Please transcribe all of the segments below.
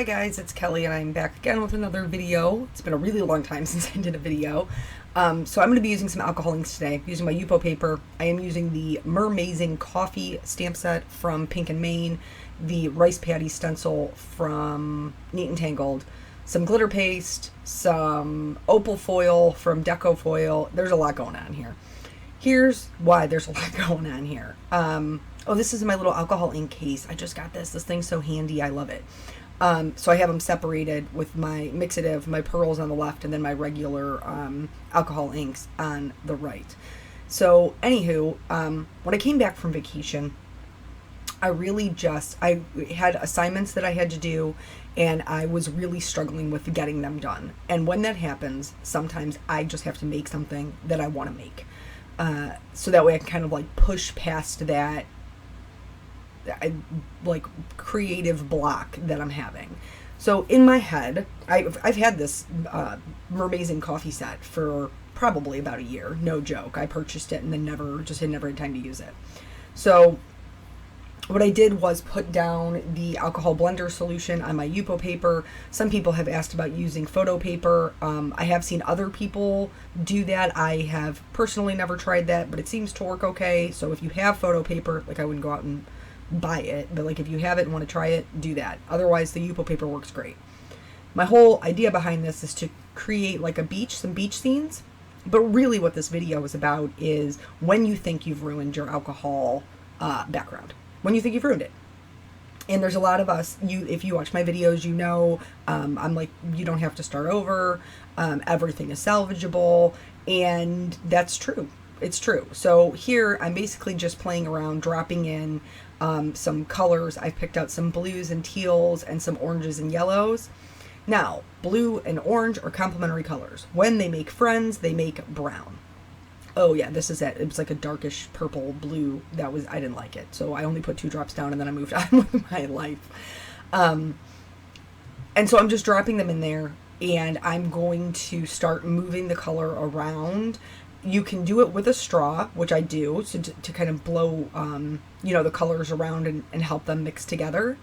guys, it's Kelly and I'm back again with another video. It's been a really long time since I did a video. So I'm going to be using some alcohol inks today, using my Yupo paper. I am using the Mermazing coffee stamp set from Pink and Maine, the rice patty stencil from Neat and Tangled, some glitter paste, some opal foil from Deco Foil. There's a lot going on here. Here's why there's a lot going on here. Oh, this is my little alcohol ink case. I just got this. This thing's so handy. I love it. So I have them separated with my mixative, my pearls on the left, and then my regular alcohol inks on the right. So, anywho, when I came back from vacation, I had assignments that I had to do, and I was really struggling with getting them done. And when that happens, sometimes I just have to make something that I want to make. So that way I can kind of like push past that creative block that I'm having. So in my head, I've had this Mermazing coffee set for probably about a year. No joke. I purchased it and then never had time to use it. So what I did was put down the alcohol blender solution on my Yupo paper. Some people have asked about using photo paper. I have seen other people do that. I have personally never tried that, but it seems to work okay. So if you have photo paper, like I wouldn't go out and buy it, but like if you have it and want to try it, do that. Otherwise, the Yupo paper works great. My whole idea behind this is to create like some beach scenes. But really what this video is about is when you think you've ruined your alcohol background. When you think you've ruined it. And there's a lot of us, if you watch my videos, you know, I'm like, you don't have to start over. Everything is salvageable. And that's true. It's true. So here I'm basically just playing around, dropping in some colors. I've picked out some blues and teals and some oranges and yellows. Now, blue and orange are complementary colors. When they make friends, they make brown. Oh yeah, this is it. It was like a darkish purple blue. I didn't like it. So I only put 2 drops down and then I moved on with my life. And so I'm just dropping them in there and I'm going to start moving the color around. You can do it with a straw, which I do, to kind of blow, the colors around and help them mix together.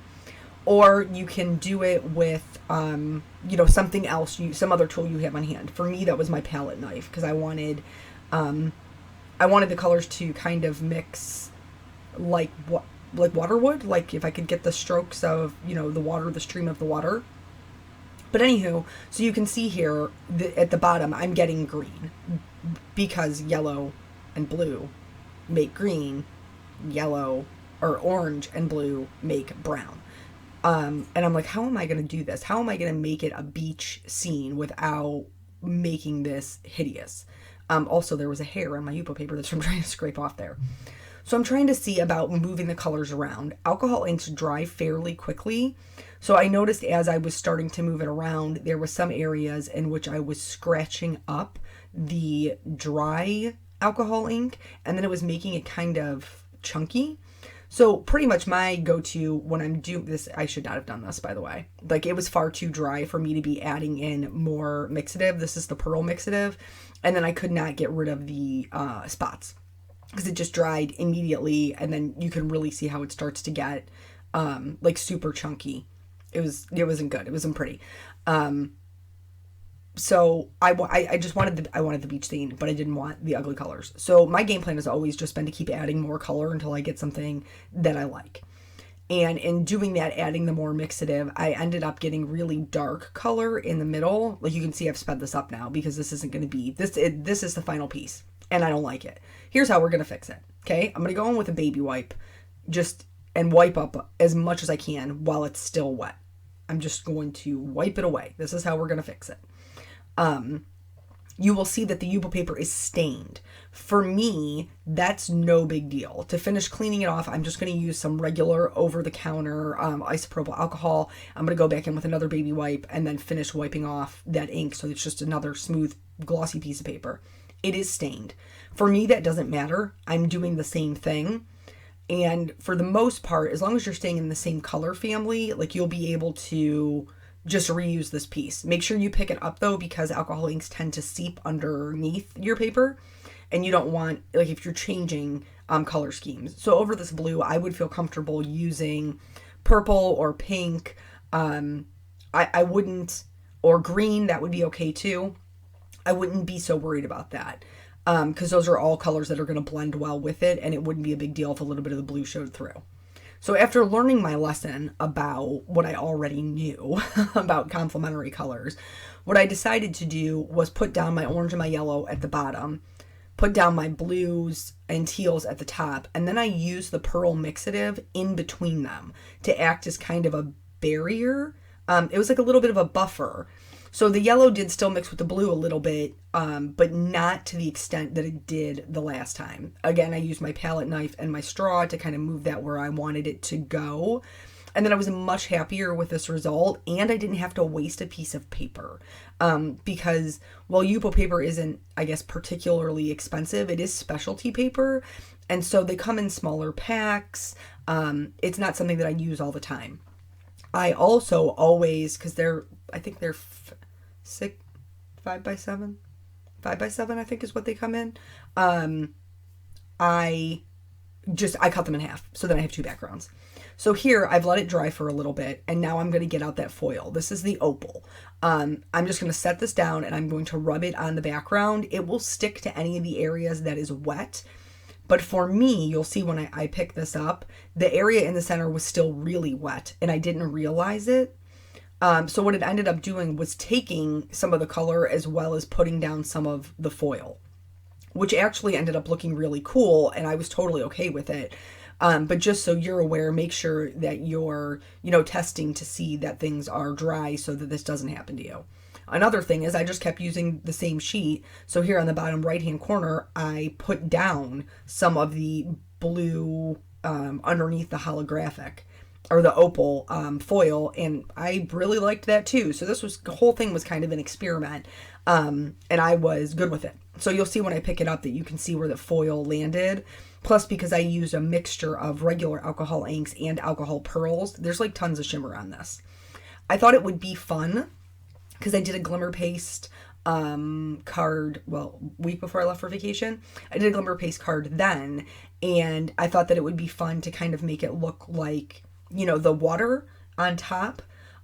Or you can do it with, something else, some other tool you have on hand. For me, that was my palette knife because I wanted the colors to kind of mix like water would, like if I could get the strokes of, the water, the stream of the water. But anywho, so you can see here at the bottom, I'm getting green because yellow and blue make green, yellow or orange and blue make brown. And I'm like, how am I going to do this? How am I going to make it a beach scene without making this hideous? Also, there was a hair on my Yupo paper that's I'm trying to scrape off there. So I'm trying to see about moving the colors around. Alcohol inks dry fairly quickly. So I noticed as I was starting to move it around, there were some areas in which I was scratching up the dry alcohol ink, and then it was making it kind of chunky. So pretty much my go-to when I'm doing this, I should not have done this, by the way. Like, it was far too dry for me to be adding in more mixative. This is the pearl mixative. And then I could not get rid of the spots because it just dried immediately. And then you can really see how it starts to get super chunky. It wasn't good. It wasn't pretty. So I just wanted the beach scene, but I didn't want the ugly colors. So my game plan has always just been to keep adding more color until I get something that I like. And in doing that, adding the more mixative, I ended up getting really dark color in the middle. Like you can see, I've sped this up now because this isn't going to be, this is the final piece and I don't like it. Here's how we're going to fix it. Okay. I'm going to go in with a baby wipe and wipe up as much as I can while it's still wet. I'm just going to wipe it away. This is how we're going to fix it. You will see that the Yupo paper is stained. For me, that's no big deal. To finish cleaning it off, I'm just going to use some regular over-the-counter isopropyl alcohol. I'm going to go back in with another baby wipe and then finish wiping off that ink so it's just another smooth, glossy piece of paper. It is stained. For me, that doesn't matter. I'm doing the same thing. And for the most part, as long as you're staying in the same color family, like you'll be able to just reuse this piece. Make sure you pick it up though, because alcohol inks tend to seep underneath your paper and you don't want, like if you're changing color schemes. So over this blue, I would feel comfortable using purple or pink. I wouldn't, or green, that would be okay too. I wouldn't be so worried about that. Because those are all colors that are going to blend well with it, and it wouldn't be a big deal if a little bit of the blue showed through. So after learning my lesson about what I already knew about complementary colors, what I decided to do was put down my orange and my yellow at the bottom, put down my blues and teals at the top, and then I used the pearl mixative in between them to act as kind of a barrier. It was like a little bit of a buffer. So the yellow did still mix with the blue a little bit, but not to the extent that it did the last time. Again, I used my palette knife and my straw to kind of move that where I wanted it to go. And then I was much happier with this result, and I didn't have to waste a piece of paper. Because while Yupo paper isn't, I guess, particularly expensive, it is specialty paper. And so they come in smaller packs. It's not something that I use all the time. I also always, because I think they're 5x7, I think is what they come in. I cut them in half, so then I have two backgrounds. So here I've let it dry for a little bit, and now I'm going to get out that foil. This is the opal. I'm just going to set this down and I'm going to rub it on the background. It will stick to any of the areas that is wet. But for me, you'll see when I pick this up, the area in the center was still really wet and I didn't realize it. So what it ended up doing was taking some of the color as well as putting down some of the foil, which actually ended up looking really cool, and I was totally okay with it. But just so you're aware, make sure that you're, testing to see that things are dry so that this doesn't happen to you. Another thing is I just kept using the same sheet. So here on the bottom right-hand corner, I put down some of the blue underneath the holographic or the opal foil, and I really liked that too. So the whole thing was kind of an experiment, and I was good with it. So you'll see when I pick it up that you can see where the foil landed. Plus, because I used a mixture of regular alcohol inks and alcohol pearls, there's like tons of shimmer on this. I thought it would be fun because I did a glimmer paste card, week before I left for vacation. I did a glimmer paste card then, and I thought that it would be fun to kind of make it look like, the water on top.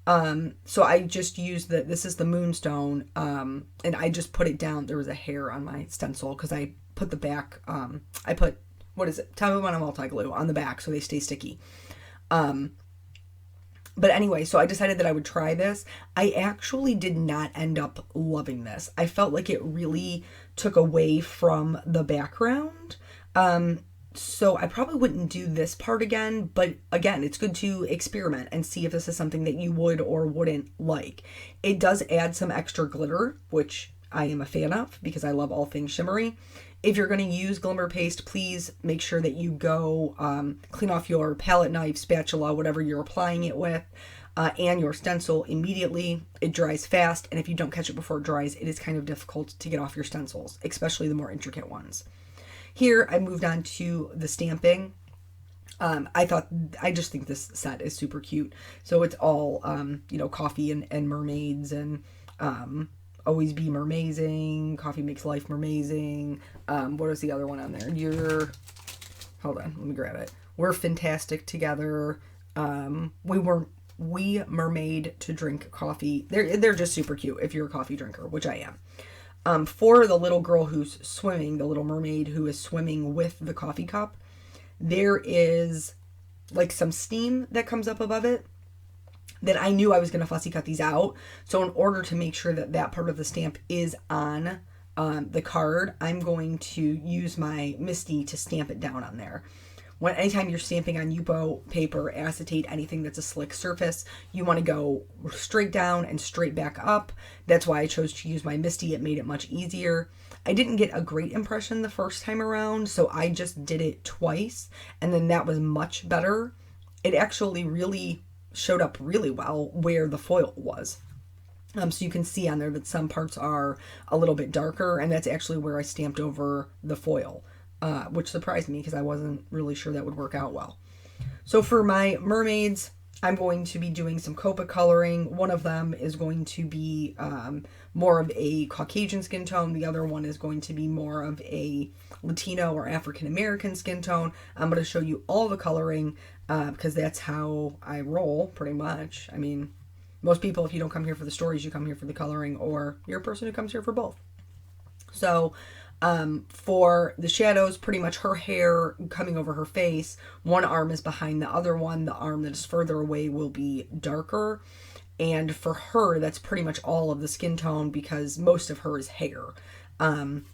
So I just used this is the moonstone, and I just put it down. There was a hair on my stencil because I put the back, Taiwan multi-glue on the back so they stay sticky. But anyway, so I decided that I would try this. I actually did not end up loving this. I felt like it really took away from the background. So I probably wouldn't do this part again, but again, it's good to experiment and see if this is something that you would or wouldn't like. It does add some extra glitter, which I am a fan of because I love all things shimmery. If you're going to use glimmer paste, please make sure that you go clean off your palette knife, spatula, whatever you're applying it with, and your stencil immediately. It dries fast, and if you don't catch it before it dries, it is kind of difficult to get off your stencils, especially the more intricate ones. Here, I moved on to the stamping. I just think this set is super cute. So it's all, coffee and mermaids and always be mermazing. Coffee makes life mermazing. What is the other one on there? Hold on, let me grab it. We're fantastic together. We mermaid to drink coffee. They're just super cute if you're a coffee drinker, which I am. For the little girl who's swimming, the little mermaid who is swimming with the coffee cup, there is like some steam that comes up above it that I knew I was going to fussy cut these out. So in order to make sure that that part of the stamp is on the card, I'm going to use my Misty to stamp it down on there. Anytime you're stamping on Yupo paper, acetate, anything that's a slick surface, you want to go straight down and straight back up. That's why I chose to use my Misty. It made it much easier. I didn't get a great impression the first time around, so I just did it twice, and then that was much better. It actually really showed up really well where the foil was. So you can see on there that some parts are a little bit darker, and that's actually where I stamped over the foil. Which surprised me because I wasn't really sure that would work out well. So for my mermaids, I'm going to be doing some copic coloring. One of them is going to be more of a Caucasian skin tone. The other one is going to be more of a Latino or African American skin tone. I'm going to show you all the coloring because that's how I roll pretty much. I mean, Most people, if you don't come here for the stories, you come here for the coloring, or you're a person who comes here for both. So for the shadows, pretty much her hair coming over her face, one arm is behind the other one. The arm that is further away will be darker. And for her, that's pretty much all of the skin tone because most of her is hair,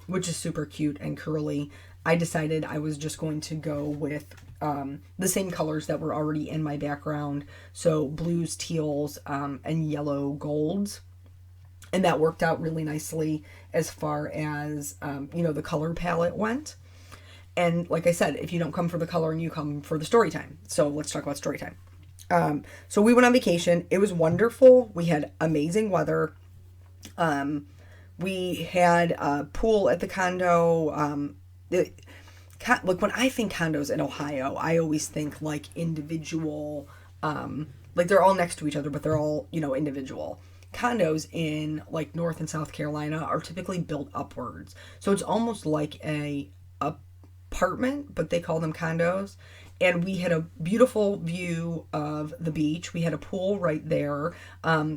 which is super cute and curly. I decided I was just going to go with the same colors that were already in my background. So blues, teals, and yellow golds. And that worked out really nicely as far as, the color palette went. And like I said, if you don't come for the coloring, you come for the story time. So let's talk about story time. So we went on vacation. It was wonderful. We had amazing weather. We had a pool at the condo. Look, when I think condos in Ohio, I always think like individual, like they're all next to each other, but they're all, individual. Condos in like North and South Carolina are typically built upwards. So it's almost like a apartment, but they call them condos. And we had a beautiful view of the beach. We had a pool right there.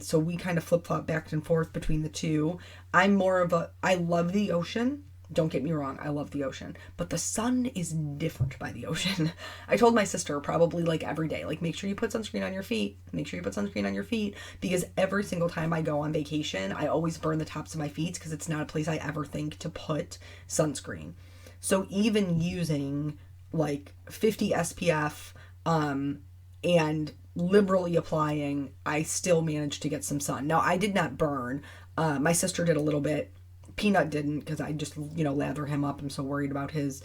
So we kind of flip-flop back and forth between the two. I love the ocean. Don't get me wrong, I love the ocean. But the sun is different by the ocean. I told my sister probably like every day, like make sure you put sunscreen on your feet. Make sure you put sunscreen on your feet. Because every single time I go on vacation, I always burn the tops of my feet because it's not a place I ever think to put sunscreen. So even using like 50 SPF and liberally applying, I still managed to get some sun. Now, I did not burn. My sister did a little bit. Peanut didn't because I just, lather him up. I'm so worried about his,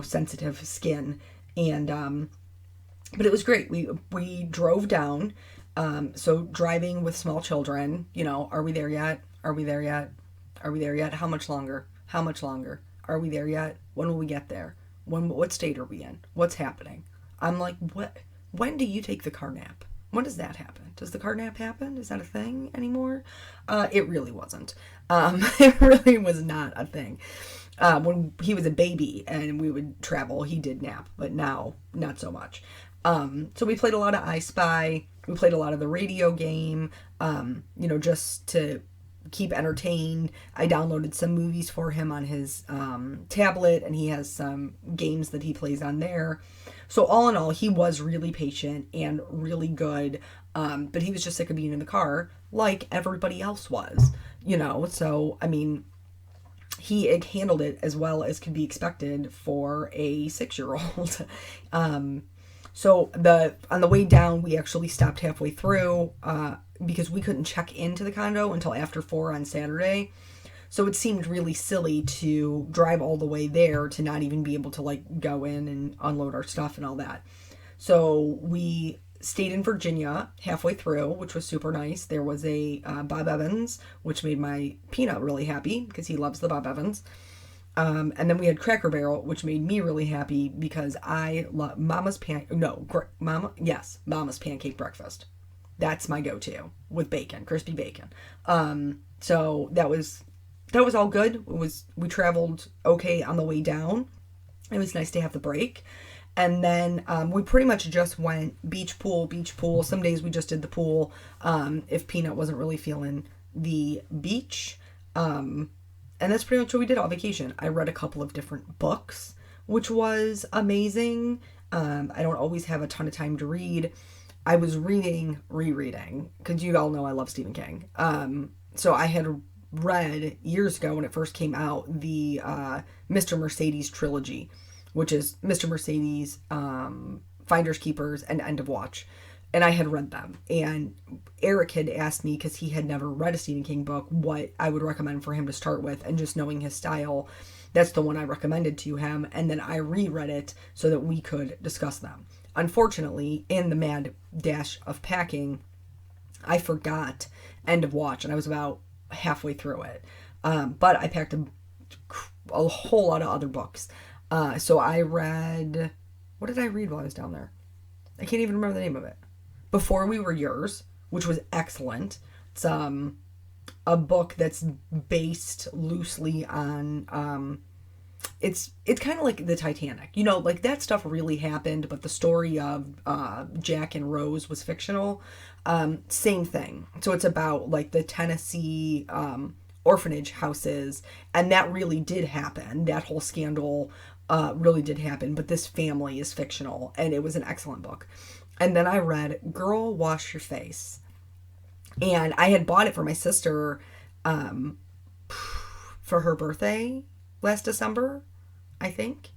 sensitive skin. And, but it was great. We drove down. So driving with small children, are we there yet? Are we there yet? Are we there yet? How much longer? How much longer? Are we there yet? When will we get there? What state are we in? What's happening? I'm like, when do you take the car nap? When does that happen? Does the car nap happen? Is that a thing anymore? It really wasn't. It really was not a thing. When he was a baby and we would travel, he did nap, but now not so much. So we played a lot of I Spy. We played a lot of the radio game, just to keep entertained. I downloaded some movies for him on his tablet, and he has some games that he plays on there. So all in all, he was really patient and really good, but he was just sick of being in the car like everybody else was, so I mean, he handled it as well as could be expected for a 6-year-old. So on the way down, we actually stopped halfway through because we couldn't check into the condo until after 4 on Saturday. So it seemed really silly to drive all the way there to not even be able to like go in and unload our stuff and all that. So we stayed in Virginia halfway through, which was super nice. There was a Bob Evans, which made my Peanut really happy because he loves the Bob Evans. And then we had Cracker Barrel, which made me really happy because I love Mama's pancake breakfast. That's my go-to with bacon, crispy bacon. So that was all good. We traveled okay on the way down. It was nice to have the break. And then we pretty much just went beach pool. Some days we just did the pool if Peanut wasn't really feeling the beach. And that's pretty much what we did all vacation. I read a couple of different books, which was amazing. I don't always have a ton of time to read. I was rereading, because you all know I love Stephen King. So I had read years ago when it first came out the Mr. Mercedes trilogy, which is Mr. Mercedes, Finders Keepers, and End of Watch. And I had read them. And Eric had asked me, because he had never read a Stephen King book, what I would recommend for him to start with. And just knowing his style, that's the one I recommended to him. And then I reread it so that we could discuss them. Unfortunately, in the mad dash of packing, I forgot End of Watch. And I was about halfway through it. But I packed a whole lot of other books. So I read... What did I read while I was down there? I can't even remember the name of it. Before We Were Yours, which was excellent. It's a book that's based loosely on it's kind of like the Titanic, you know, like that stuff really happened, but the story of Jack and Rose was fictional. Same thing. So it's about like the Tennessee orphanage houses, and that really did happen. That whole scandal really did happen, but this family is fictional, and it was an excellent book. And then I read Girl, Wash Your Face, and I had bought it for my sister for her birthday last December, I think.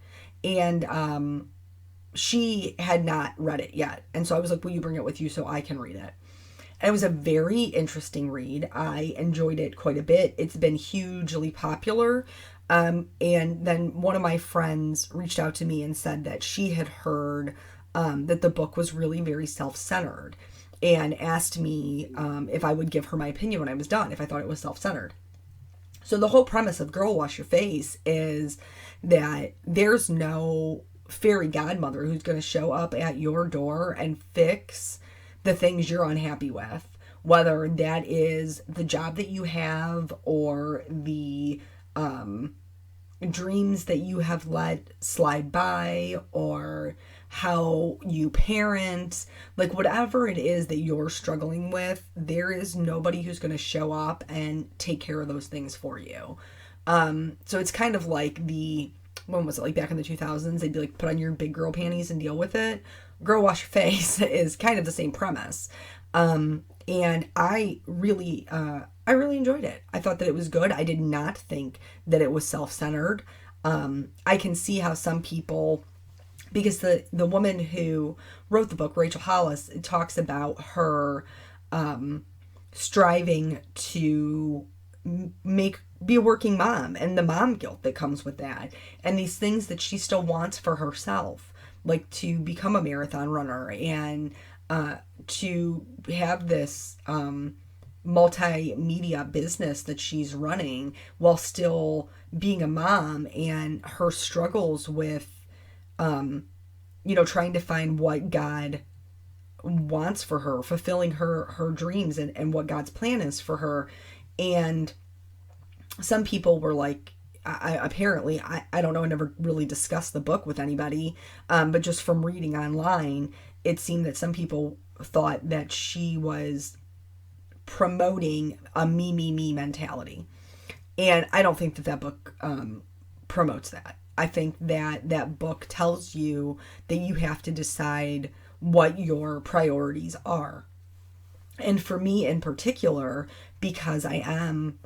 And she had not read it yet. And so I was like, will you bring it with you so I can read it? And it was a very interesting read. I enjoyed it quite a bit. It's been hugely popular. And then one of my friends reached out to me and said that she had heard that the book was really very self-centered, and asked me if I would give her my opinion when I was done, if I thought it was self-centered. So the whole premise of Girl, Wash Your Face is that there's no fairy godmother who's going to show up at your door and fix the things you're unhappy with, whether that is the job that you have or the dreams that you have let slide by, or how you parent, like whatever it is that you're struggling with, there is nobody who's going to show up and take care of those things for you. So it's kind of like when was it, like back in the 2000s, they'd be like, put on your big girl panties and deal with it. Girl, Wash Your Face is kind of the same premise. And I really enjoyed it. I thought that it was good. I did not think that it was self-centered. I can see how some people, because the woman who wrote the book, Rachel Hollis, talks about her striving to be a working mom, and the mom guilt that comes with that, and these things that she still wants for herself, like to become a marathon runner, and to have this multimedia business that she's running while still being a mom, and her struggles with trying to find what God wants for her, fulfilling her dreams, and what God's plan is for her. And some people were like, I don't know, I never really discussed the book with anybody, but just from reading online, it seemed that some people thought that she was promoting a me mentality. And I don't think that book promotes that. I think that book tells you that you have to decide what your priorities are. And for me in particular, because I am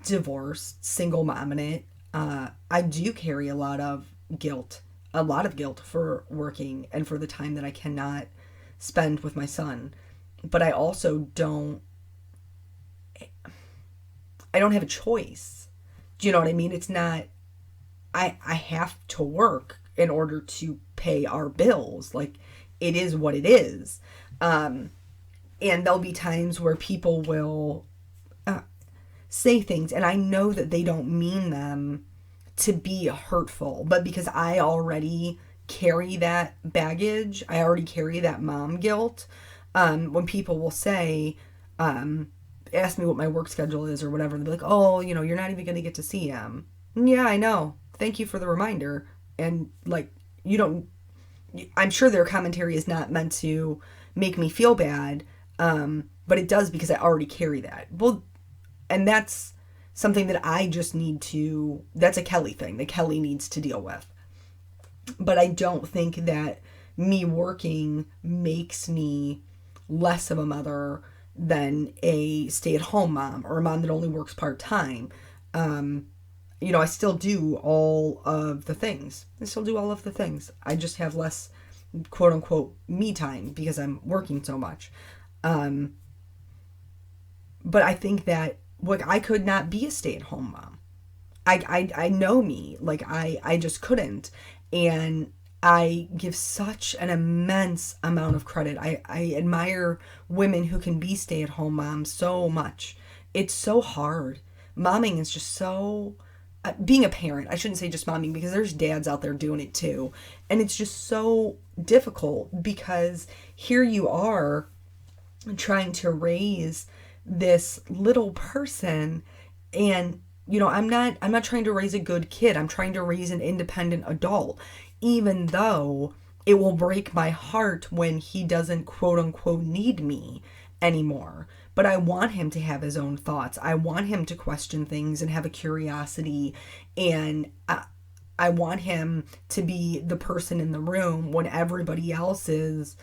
divorced, single mom in it, I do carry a lot of guilt for working and for the time that I cannot spend with my son. But I also don't have a choice. Do you know what I mean? It's not, I have to work in order to pay our bills. Like, it is what it is. And there'll be times where people will say things, and I know that they don't mean them to be hurtful, but because I already carry that baggage, I already carry that mom guilt, when people will say, ask me what my work schedule is or whatever, they'll be like, oh, you're not even going to get to see him. Yeah, I know. Thank you for the reminder. And like, I'm sure their commentary is not meant to make me feel bad, but it does, because I already carry that. Well, and that's something that I just need to, that's a Kelly thing that Kelly needs to deal with. But I don't think that me working makes me less of a mother than a stay-at-home mom, or a mom that only works part-time. I still do all of the things. I just have less, quote-unquote, me time because I'm working so much. But I think that, like, I could not be a stay-at-home mom. I know me. Like, I just couldn't. And I give such an immense amount of credit. I admire women who can be stay-at-home moms so much. It's so hard. Momming is just so... being a parent, I shouldn't say just momming, because there's dads out there doing it too. And it's just so difficult, because here you are trying to raise this little person, and I'm not trying to raise a good kid. I'm trying to raise an independent adult, even though it will break my heart when he doesn't quote unquote need me anymore. But I want him to have his own thoughts. I want him to question things and have a curiosity. And I want him to be the person in the room when everybody else is,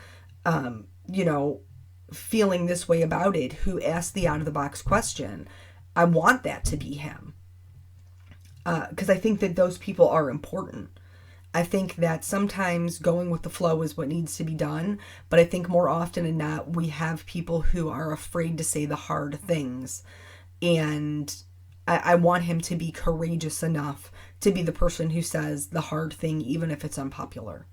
feeling this way about it, who asked the out of the box question. I want that to be him. Because I think that those people are important. I think that sometimes going with the flow is what needs to be done, but I think more often than not, we have people who are afraid to say the hard things. And I want him to be courageous enough to be the person who says the hard thing, even if it's unpopular.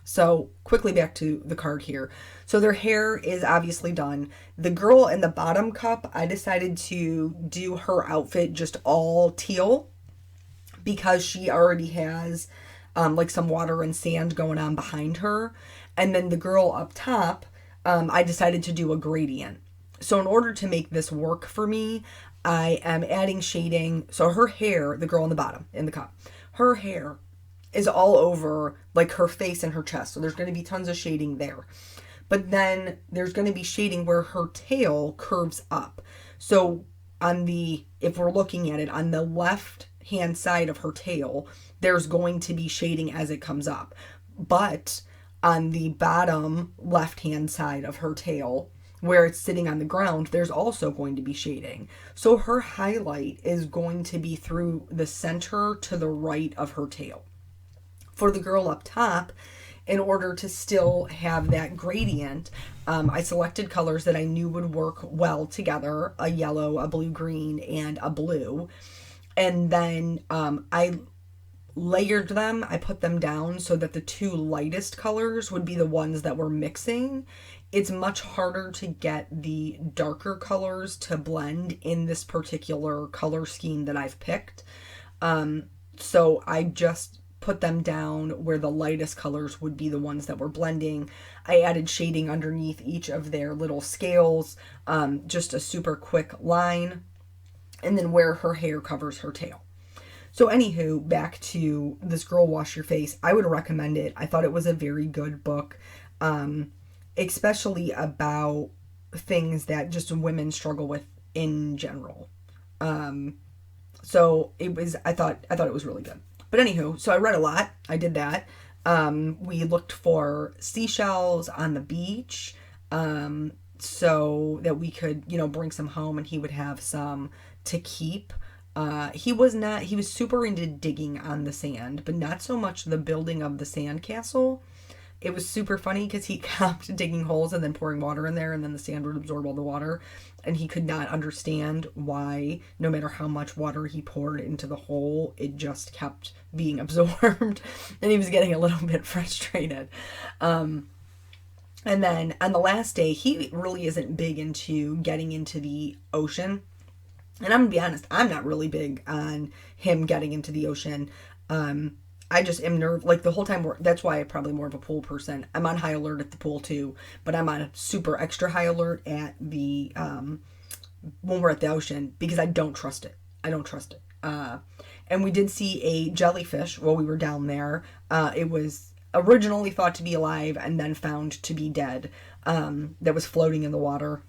So quickly back to the card here. So their hair is obviously done. The girl in the bottom cup, I decided to do her outfit just all teal because she already has like some water and sand going on behind her. And then the girl up top, I decided to do a gradient. So in order to make this work for me, I am adding shading. So her hair, the girl in the bottom in the cup, her hair is all over like her face and her chest. So there's going to be tons of shading there. But then there's going to be shading where her tail curves up. So if we're looking at it on the left hand side of her tail, there's going to be shading as it comes up. But on the bottom left hand side of her tail, where it's sitting on the ground, there's also going to be shading. So her highlight is going to be through the center to the right of her tail. For the girl up top, in order to still have that gradient, I selected colors that I knew would work well together, a yellow, a blue-green, and a blue. And then I layered them. I put them down so that the two lightest colors would be the ones that were mixing. It's much harder to get the darker colors to blend in this particular color scheme that I've picked. So I just put them down where the lightest colors would be the ones that were blending. I added shading underneath each of their little scales, just a super quick line, and then where her hair covers her tail. So anywho, back to This Girl Wash Your Face. I would recommend it. I thought it was a very good book, especially about things that just women struggle with in general. So I thought it was really good. But anywho, so I read a lot. I did that. We looked for seashells on the beach, so that we could, bring some home and he would have some to keep. He was super into digging on the sand, but not so much the building of the sand castle. It was super funny because he kept digging holes and then pouring water in there, and then the sand would absorb all the water. And he could not understand why, no matter how much water he poured into the hole, it just kept being absorbed. And he was getting a little bit frustrated. And then on the last day, he really isn't big into getting into the ocean. And I'm going to be honest, I'm not really big on him getting into the ocean. I just am nervous, like the whole time. That's why I'm probably more of a pool person. I'm on high alert at the pool too, but I'm on super extra high alert at the, when we're at the ocean, because I don't trust it. And we did see a jellyfish while we were down there. It was originally thought to be alive and then found to be dead, that was floating in the water.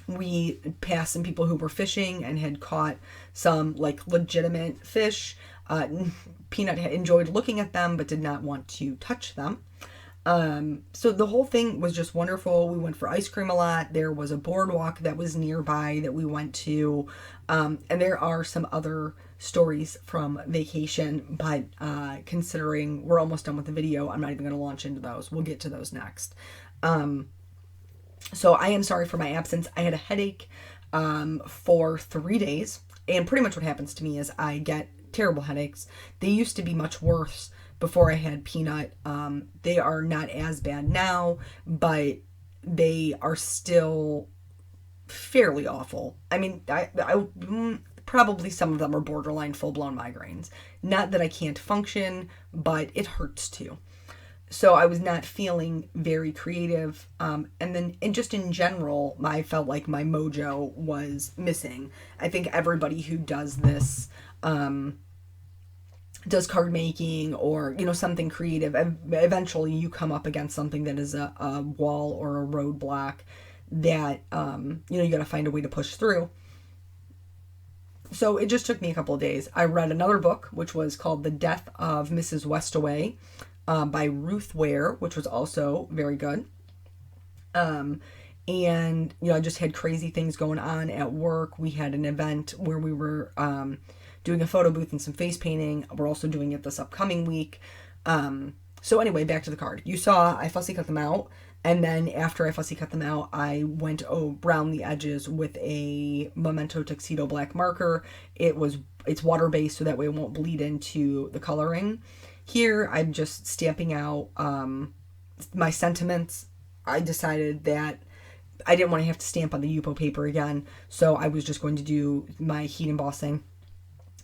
We passed some people who were fishing and had caught some like legitimate fish. Peanut had enjoyed looking at them but did not want to touch them. So the whole thing was just wonderful. We went for ice cream a lot. There was a boardwalk that was nearby that we went to. And there are some other stories from vacation, but considering we're almost done with the video, I'm not even going to launch into those. We'll get to those next. So I am sorry for my absence. I had a headache for 3 days. And pretty much what happens to me is I get terrible headaches. They used to be much worse before I had Peanut. They are not as bad now, but they are still fairly awful. I mean, I probably some of them are borderline full-blown migraines. Not that I can't function, but it hurts too. So I was not feeling very creative. And just in general, I felt like my mojo was missing. I think everybody who does this, does card making or, something creative, eventually you come up against something that is a wall or a roadblock that, you got to find a way to push through. So it just took me a couple of days. I read another book, which was called The Death of Mrs. Westaway, by Ruth Ware, which was also very good. And, I just had crazy things going on at work. We had an event where we were doing a photo booth and some face painting. We're also doing it this upcoming week. So anyway, back to the card. You saw I fussy cut them out. And then after I fussy cut them out, I went around the edges with a Memento Tuxedo black marker. It's water-based, so that way it won't bleed into the coloring. Here, I'm just stamping out my sentiments. I decided that I didn't want to have to stamp on the Yupo paper again, so I was just going to do my heat embossing.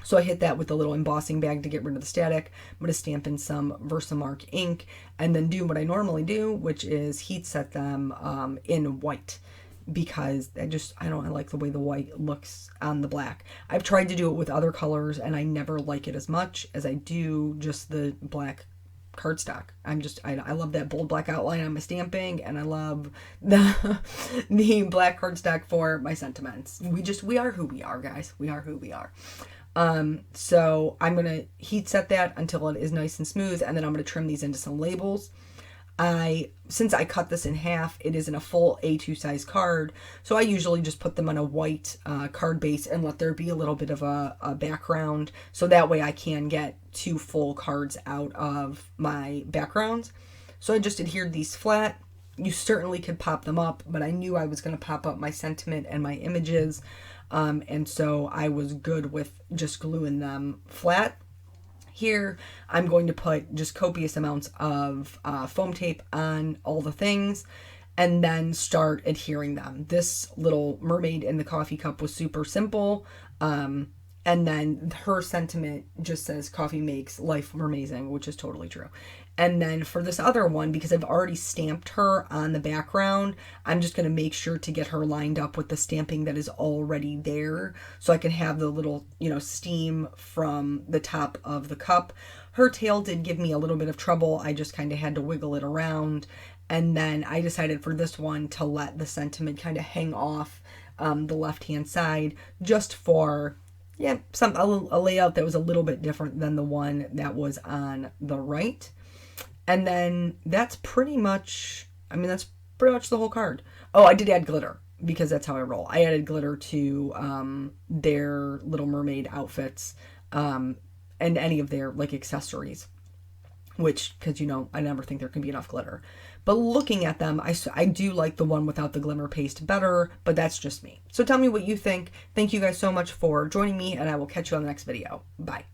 So I hit that with a little embossing bag to get rid of the static. I'm going to stamp in some Versamark ink and then do what I normally do, which is heat set them in white, because I like the way the white looks on the black. I've tried to do it with other colors and I never like it as much as I do just the black cardstock. I love that bold black outline on my stamping, and I love the black cardstock for my sentiments. We are who we are, guys. We are who we are. So I'm going to heat set that until it is nice and smooth, and then I'm going to trim these into some labels. Since I cut this in half, it isn't a full A2 size card, so I usually just put them on a white card base and let there be a little bit of a background, so that way I can get 2 full cards out of my backgrounds. So I just adhered these flat. You certainly could pop them up, but I knew I was going to pop up my sentiment and my images. And so I was good with just gluing them flat. Here, I'm going to put just copious amounts of foam tape on all the things and then start adhering them. This little mermaid in the coffee cup was super simple. And then her sentiment just says, "Coffee makes life amazing," which is totally true. And then for this other one, because I've already stamped her on the background, I'm just going to make sure to get her lined up with the stamping that is already there, so I can have the little, steam from the top of the cup. Her tail did give me a little bit of trouble. I just kind of had to wiggle it around. And then I decided for this one to let the sentiment kind of hang off the left-hand side, just for a layout that was a little bit different than the one that was on the right. And then that's pretty much the whole card. Oh, I did add glitter, because that's how I roll. I added glitter to their Little Mermaid outfits, and any of their accessories, which, because I never think there can be enough glitter. But looking at them, I do like the one without the glimmer paste better, but that's just me. So tell me what you think. Thank you guys so much for joining me, and I will catch you on the next video. Bye.